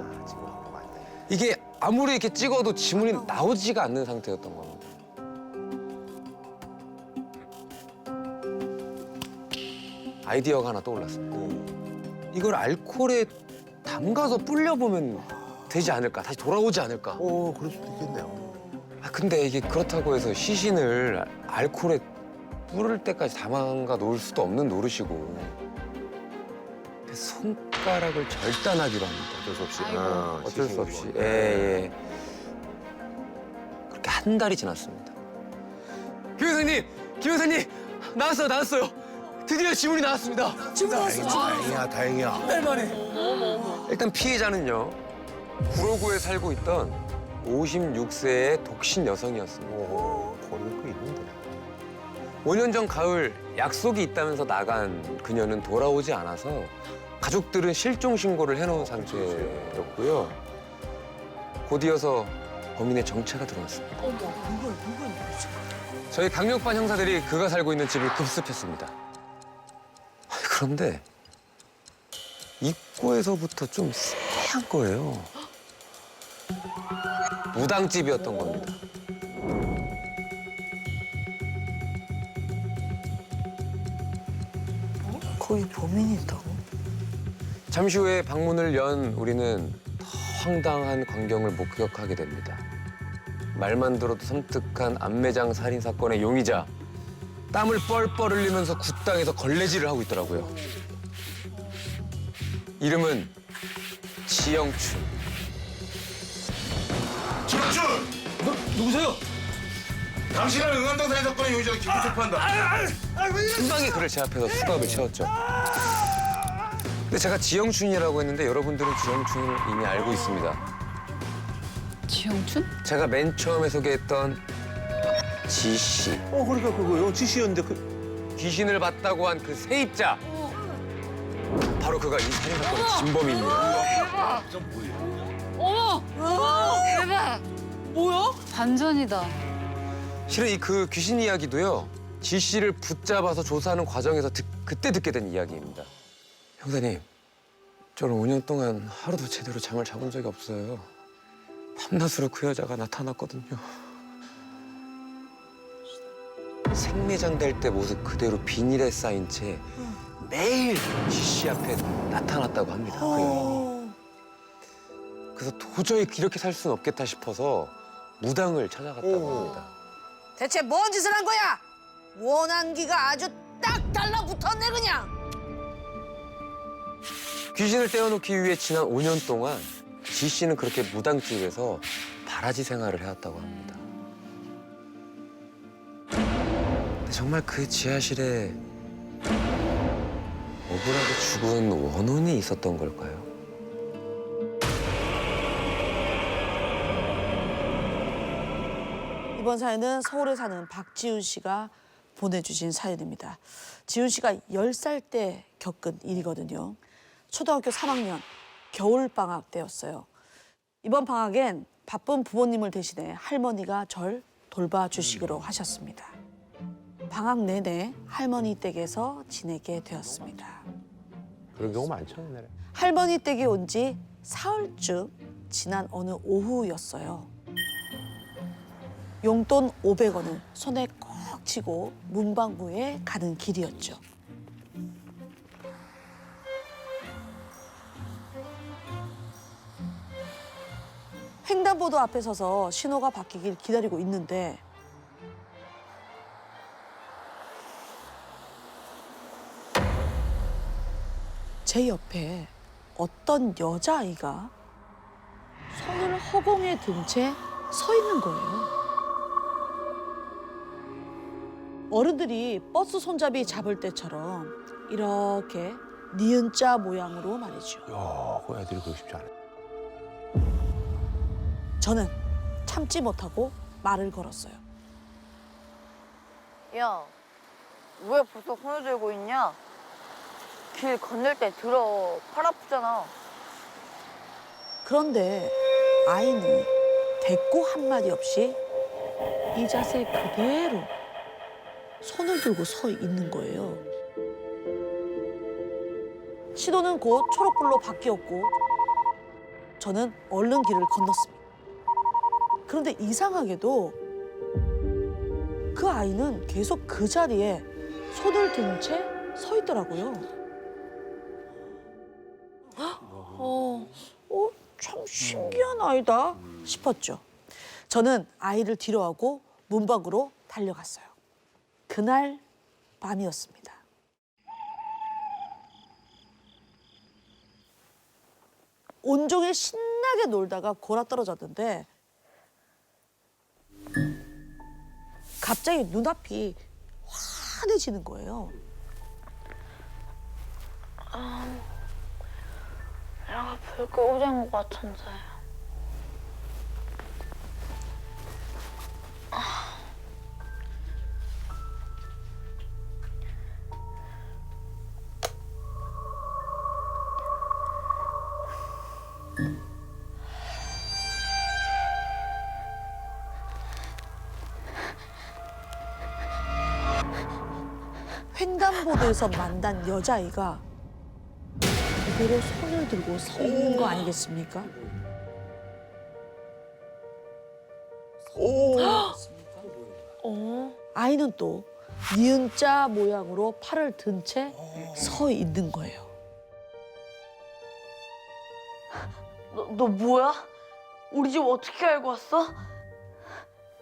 이게 아무리 이렇게 찍어도 지문이 나오지가 않는 상태였던 겁니다. 아이디어가 하나 떠올랐어요. 이걸 알코올에 담가서 불려보면 되지 않을까? 다시 돌아오지 않을까? 그럴 수도 있겠네요. 아, 근데 이게 그렇다고 해서 시신을 알코올에 뿌릴 때까지 담가 놓을 수도 없는 노릇이고 손가락을 절단하기로 합니다. 어쩔 수 없이. 어쩔 수 없이. 예. 그렇게 한 달이 지났습니다. 김 여사님! 나왔어요. 드디어 지문이 나왔습니다. 지문 나왔어. 다행이야. 한 달 만에. 일단 피해자는요. 구로구에 살고 있던 56세의 독신 여성이었습니다. 거리가 꽤 있는데. 5년 전 가을 약속이 있다면서 나간 그녀는 돌아오지 않아서 가족들은 실종 신고를 해놓은 상태였고요. 곧이어서 범인의 정체가 드러났습니다. 저희 강력반 형사들이 그가 살고 있는 집을 급습했습니다. 그런데 입구에서부터 좀 쎄한 거예요. 무당집이었던 겁니다. 거기 범인이 있다고? 잠시 후에 방문을 연 우리는 더 황당한 광경을 목격하게 됩니다. 말만 들어도 섬뜩한 암매장 살인 사건의 용의자. 땀을 뻘뻘 흘리면서 굿당에서 걸레질을 하고 있더라고요. 이름은 지영춘. 지영춘! 누구세요? 당신은 응암동 살인 사건의 용의자로 기분 체포한다. 금방에 그를 제 앞에서 수갑을 채웠죠. 근데 제가 지영춘이라고 했는데 여러분들은 지영춘을 이미 알고 있습니다. 지영춘? 제가 맨 처음에 소개했던 지씨. 그러니까 그거요. 지씨였는데 귀신을 봤다고 한 그 세입자. 바로 그가 이 살인 사건의 진범입니다. 어머! 대박! 뭐야? 반전이다. 실은 이 그 귀신 이야기도요. 지씨를 붙잡아서 조사하는 과정에서 그때 듣게 된 이야기입니다. 형사님, 저는 5년 동안 하루도 제대로 잠을 자본 적이 없어요. 밤낮으로 그 여자가 나타났거든요. 생매장 될 때 모습 그대로 비닐에 쌓인 채 매일 지씨 앞에 나타났다고 합니다. 그 여인이. 그래서 도저히 이렇게 살 수는 없겠다 싶어서 무당을 찾아갔다고 합니다. 대체 뭔 짓을 한 거야? 원한기가 아주 딱 달라붙었네 그냥. 귀신을 떼어놓기 위해 지난 5년 동안 지 씨는 그렇게 무당집에서 바라지 생활을 해왔다고 합니다. 근데 정말 그 지하실에 억울하게 죽은 원혼이 있었던 걸까요? 이번 사연은 서울에 사는 박지훈 씨가 보내주신 사연입니다. 지훈 씨가 10살 때 겪은 일이거든요. 초등학교 3학년 겨울방학 때였어요. 이번 방학엔 바쁜 부모님을 대신해 할머니가 절 돌봐주시기로 하셨습니다. 방학 내내 할머니 댁에서 지내게 되었습니다. 그런 경우 많죠, 옛날에. 할머니 댁에 온 지 사흘쯤 지난 어느 오후였어요. 용돈 500원을 손에 꼭 쥐고 문방구에 가는 길이었죠. 횡단보도 앞에 서서 신호가 바뀌길 기다리고 있는데 제 옆에 어떤 여자아이가 손을 허공에 든 채 서 있는 거예요. 어른들이 버스 손잡이 잡을 때처럼 이렇게 니은자 모양으로 말이죠. 그 애들이 그러고 싶지 않아. 저는 참지 못하고 말을 걸었어요. 야, 왜 벌써 손을 들고 있냐? 길 건널 때 들어. 팔 아프잖아. 그런데 아이는 대꾸 한마디 없이 이 자세 그대로 손을 들고 서 있는 거예요. 시도는 곧 초록불로 바뀌었고 저는 얼른 길을 건넜습니다. 그런데 이상하게도 그 아이는 계속 그 자리에 손을 든 채 서 있더라고요. 참 신기한 아이다 싶었죠. 저는 아이를 뒤로하고 문밖으로 달려갔어요. 그날 밤이었습니다. 온종일 신나게 놀다가 골아떨어졌는데 갑자기 눈앞이 환해지는 거예요. 내가 불 끄고 잔 것 같은데. 횡단보도에서 만난 여자아이가 그대로 손을 들고 서 있는 거 아니겠습니까? 아이는 또 니은자 모양으로 팔을 든 채 서 있는 거예요. 너 뭐야? 우리 집 어떻게 알고 왔어?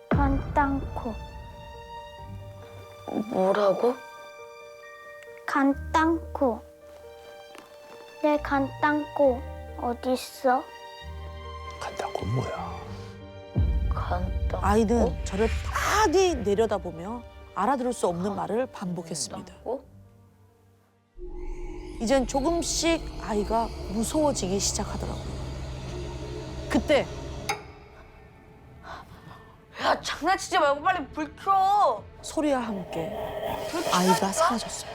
간땅코. 뭐라고? 간땅코. 내 간땅코 어딨어? 간단건 뭐야? 아이는 저를 빤히 내려다보며 알아들을 수 없는 말을 반복했습니다. 이젠 조금씩 아이가 무서워지기 시작하더라고요. 그때 야, 장난치지 말고 빨리 불 켜. 소리와 함께 아이가 사라졌어요.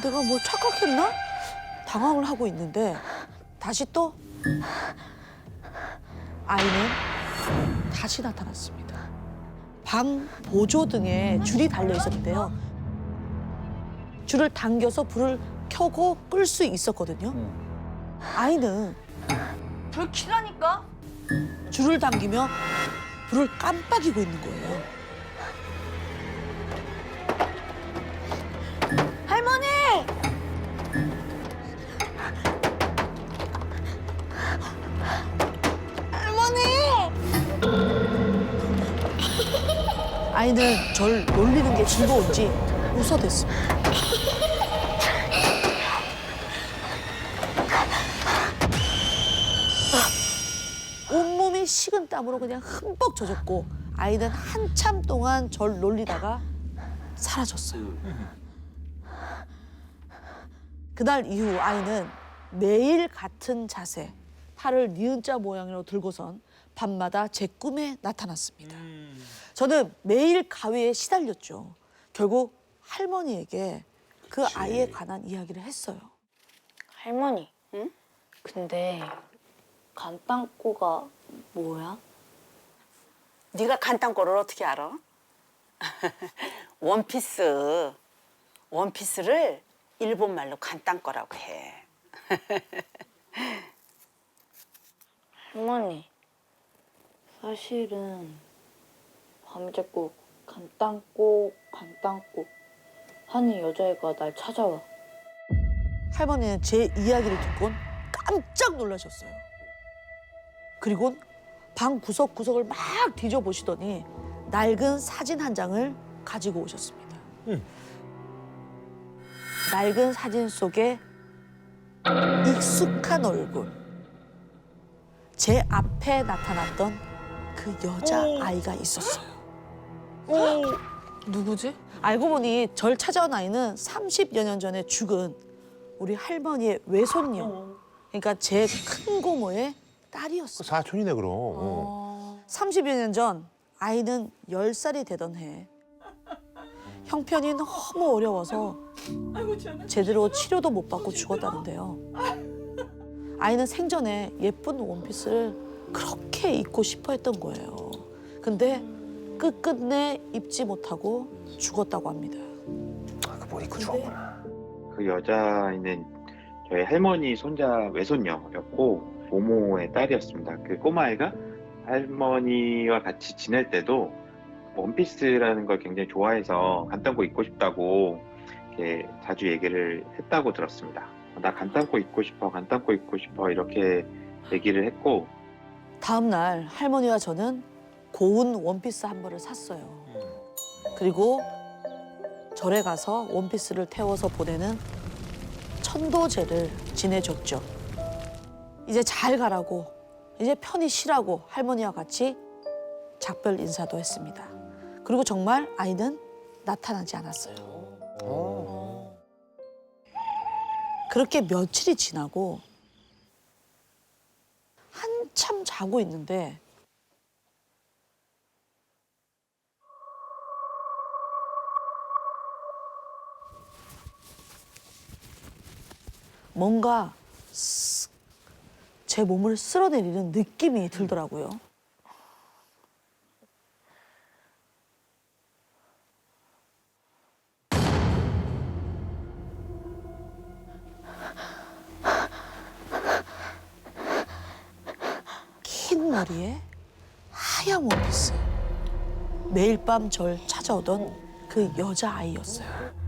내가 뭐 착각했나? 당황을 하고 있는데 다시 또 아이는 다시 나타났습니다. 방 보조등에 줄이 달려 있었는데요. 줄을 당겨서 불을 켜고 끌 수 있었거든요. 아이는 불 켜라니까. 줄을 당기며 불을 깜빡이고 있는 거예요. 할머니! 아이는 절 놀리는 게 즐거운지 웃어댔습니다. 온몸이 식은 땀으로 그냥 흠뻑 젖었고 아이는 한참 동안 절 놀리다가 사라졌어요. 그날 이후 아이는 매일 같은 자세, 팔을 니은자 모양으로 들고선 밤마다 제 꿈에 나타났습니다. 저는 매일 가위에 시달렸죠. 결국 할머니에게 그 아이에 관한 이야기를 했어요. 할머니, 응? 근데 간땅꼬가 뭐야? 네가 간땅꼬를 어떻게 알아? 원피스. 원피스를 일본 말로 간땅꼬라고 해. 할머니, 사실은 밤새 꼭 간땅꼬 하는 여자애가 날 찾아와. 할머니는 제 이야기를 듣곤 깜짝 놀라셨어요. 그리고 방 구석구석을 막 뒤져보시더니 낡은 사진 한 장을 가지고 오셨습니다. 낡은 사진 속에 익숙한 얼굴, 제 앞에 나타났던 그 여자아이가 있었어요. 누구지? 알고 보니 절 찾아온 아이는 30여 년 전에 죽은 우리 할머니의 외손녀, 그러니까 제 큰 고모의 딸이었어요. 사촌이네 그럼. 30여 년 전 아이는 10살이 되던 해 형편이 너무 어려워서 제대로 치료도 못 받고 죽었다는데요. 아이는 생전에 예쁜 원피스를 그렇게 입고 싶어 했던 거예요. 근데 끝끝내 입지 못하고 죽었다고 합니다. 못 입고 죽었구나. 그 여자아이는 저희 할머니 손자 외손녀였고 모모의 딸이었습니다. 그 꼬마아이가 할머니와 같이 지낼 때도 원피스라는 걸 굉장히 좋아해서 간단고 입고 싶다고 이렇게 자주 얘기를 했다고 들었습니다. 나 간단고 입고 싶어, 간단고 입고 싶어 이렇게 얘기를 했고 다음 날 할머니와 저는 고운 원피스 한 벌을 샀어요. 그리고 절에 가서 원피스를 태워서 보내는 천도제를 지내줬죠. 이제 잘 가라고, 이제 편히 쉬라고 할머니와 같이 작별 인사도 했습니다. 그리고 정말 아이는 나타나지 않았어요. 그렇게 며칠이 지나고 한참 자고 있는데 뭔가 제 몸을 쓸어내리는 느낌이 들더라고요. 긴 머리에 하얀 원피스. 매일 밤 절 찾아오던 그 여자아이였어요.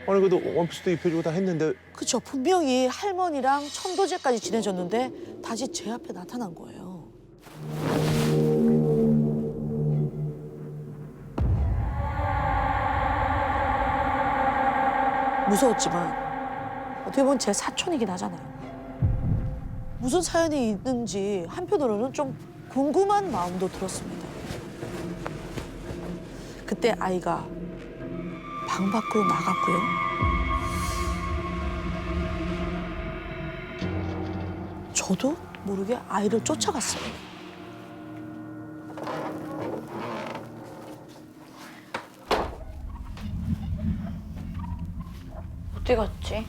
아니 그래도 원피스도 입혀주고 다 했는데 그쵸. 분명히 할머니랑 천도제까지 지내줬는데 다시 제 앞에 나타난 거예요. 무서웠지만 어떻게 보면 제 사촌이긴 하잖아요. 무슨 사연이 있는지 한편으로는 좀 궁금한 마음도 들었습니다. 그때 아이가 방 밖으로 나갔고요. 저도 모르게 아이를 쫓아갔어요. 어디 갔지?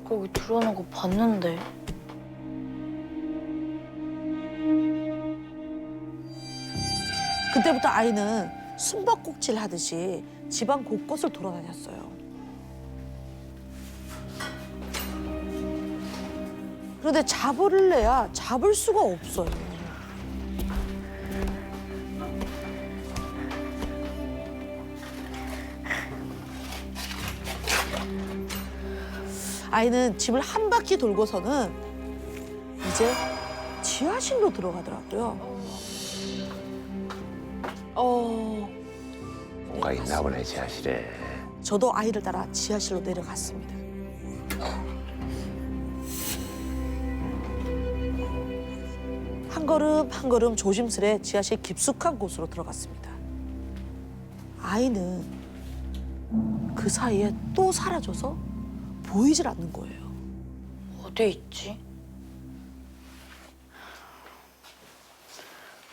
거기 들어오는 거 봤는데. 그때부터 아이는 숨바꼭질 하듯이 집안 곳곳을 돌아다녔어요. 그런데 잡으려야 잡을 수가 없어요. 아이는 집을 한 바퀴 돌고서는 이제 지하실로 들어가더라고요. 뭔가 있나 보네 지하실에. 저도 아이를 따라 지하실로 내려갔습니다. 한 걸음 한 걸음 조심스레 지하실 깊숙한 곳으로 들어갔습니다. 아이는 그 사이에 또 사라져서 보이질 않는 거예요. 어디 있지?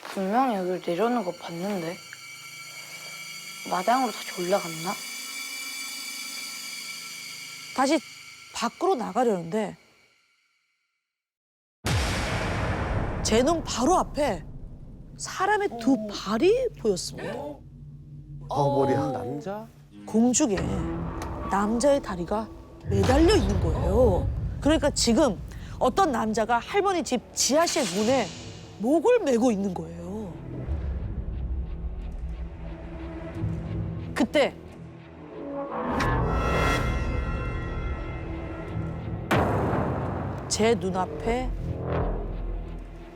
분명히 여기 내려오는 거 봤는데. 마당으로 다시 올라갔나? 다시 밖으로 나가려는데 제 눈 바로 앞에 사람의 두 발이 보였습니다. 머리야 남자? 공중에 남자의 다리가 매달려 있는 거예요. 그러니까 지금 어떤 남자가 할머니 집 지하실 문에 목을 메고 있는 거예요. 그때 제 눈앞에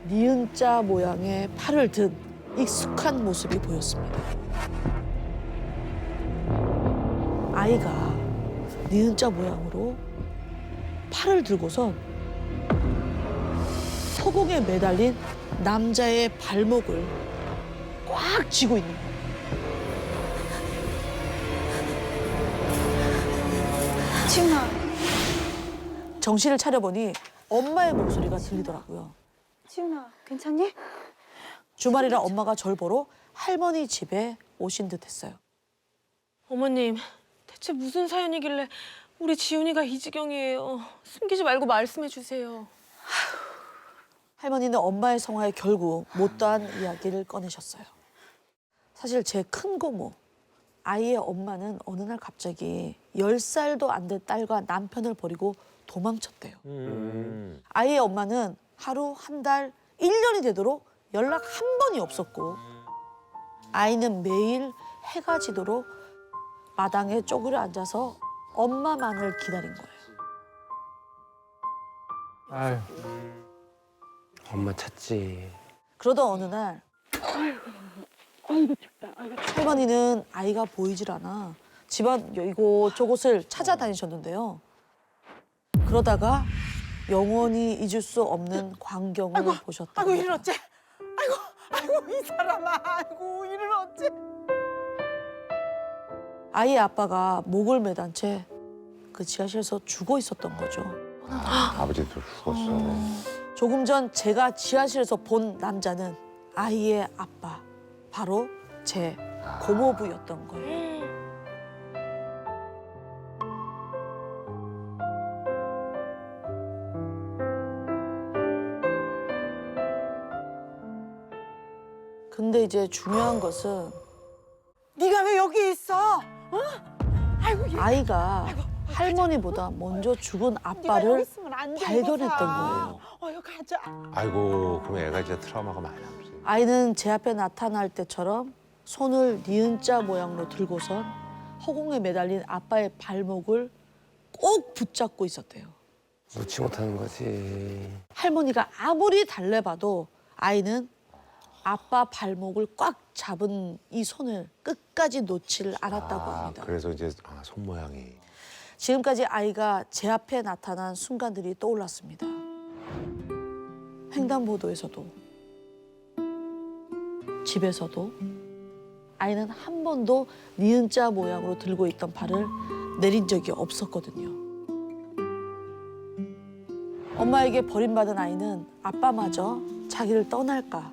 니은자 모양의 팔을 든 익숙한 모습이 보였습니다. 아이가 니은자 모양으로 팔을 들고선 토공에 매달린 남자의 발목을 꽉 쥐고 있는 거예요. 지훈아. 정신을 차려보니 엄마의 목소리가 들리더라고요. 지훈아, 괜찮니? 주말이라 엄마가 절 보러 할머니 집에 오신 듯했어요. 어머님, 대체 무슨 사연이길래 우리 지훈이가 이 지경이에요. 숨기지 말고 말씀해 주세요. 할머니는 엄마의 성화에 결국 못다한 이야기를 꺼내셨어요. 사실 제 큰 고모, 아이의 엄마는 어느 날 갑자기 10살도 안 된 딸과 남편을 버리고 도망쳤대요. 아이의 엄마는 하루, 한 달, 1년이 되도록 연락 한 번이 없었고 아이는 매일 해가 지도록 마당에 쪼그려 앉아서 엄마만을 기다린 거예요. 아유, 엄마 찾지. 그러던 어느 날 할머니는 아이가 보이질 않아 집안 이곳저곳을 찾아다니셨는데요. 그러다가 영원히 잊을 수 없는 광경을 보셨다. 아이고 이를 어째? 아이고 이 사람아, 아이고 이를 어째? 아이의 아빠가 목을 매단 채 그 지하실에서 죽어 있었던 거죠. 아버지도 죽었어. 조금 전 제가 지하실에서 본 남자는 아이의 아빠, 바로 제 고모부였던 거예요. 근데 이제 중요한 것은 네가 왜 여기 있어? 어? 아이고 얘. 아이가 할머니보다 먼저 죽은 네가 아빠를 여기 있으면 안 돼, 발견했던 이거사. 거예요. 여기 가자. 아이고, 그럼 애가 진짜 트라우마가 많아. 아이는 제 앞에 나타날 때처럼 손을 니은자 모양으로 들고선 허공에 매달린 아빠의 발목을 꼭 붙잡고 있었대요. 놓지 못하는 거지. 할머니가 아무리 달래봐도 아이는 아빠 발목을 꽉 잡은 이 손을 끝까지 놓지를 않았다고 합니다. 그래서 이제 손 모양이. 지금까지 아이가 제 앞에 나타난 순간들이 떠올랐습니다. 횡단보도에서도, 집에서도 아이는 한 번도 니은자 모양으로 들고 있던 발을 내린 적이 없었거든요. 엄마에게 버림받은 아이는 아빠마저 자기를 떠날까,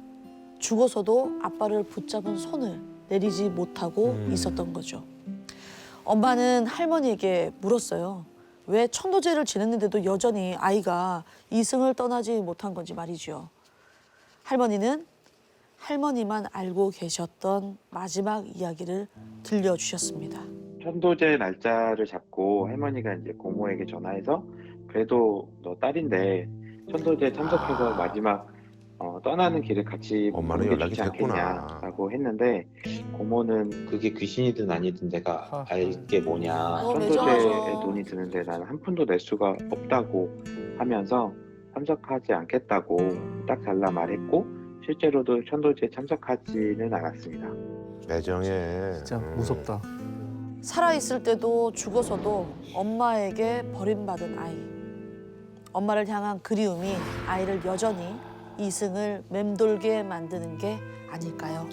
죽어서도 아빠를 붙잡은 손을 내리지 못하고 있었던 거죠. 엄마는 할머니에게 물었어요. 왜 천도제를 지냈는데도 여전히 아이가 이승을 떠나지 못한 건지 말이죠. 할머니는 할머니만 알고 계셨던 마지막 이야기를 들려주셨습니다. 천도제 날짜를 잡고 할머니가 이제 고모에게 전화해서 그래도 너 딸인데 천도제 참석해서 마지막 떠나는 길을 같이 엄마는 보는 게 연락이 좋지 됐구나. 않겠냐라고 했는데 고모는 그게 귀신이든 아니든 내가 알게 뭐냐, 천도제에 매정하죠. 돈이 드는데 나는 한 푼도 낼 수가 없다고 하면서 참석하지 않겠다고 딱 잘라 말했고 실제로도 천도제에 참석하지는 않았습니다. 매정해. 진짜 무섭다. 살아있을 때도 죽어서도 엄마에게 버림받은 아이. 엄마를 향한 그리움이 아이를 여전히 이승을 맴돌게 만드는 게 아닐까요?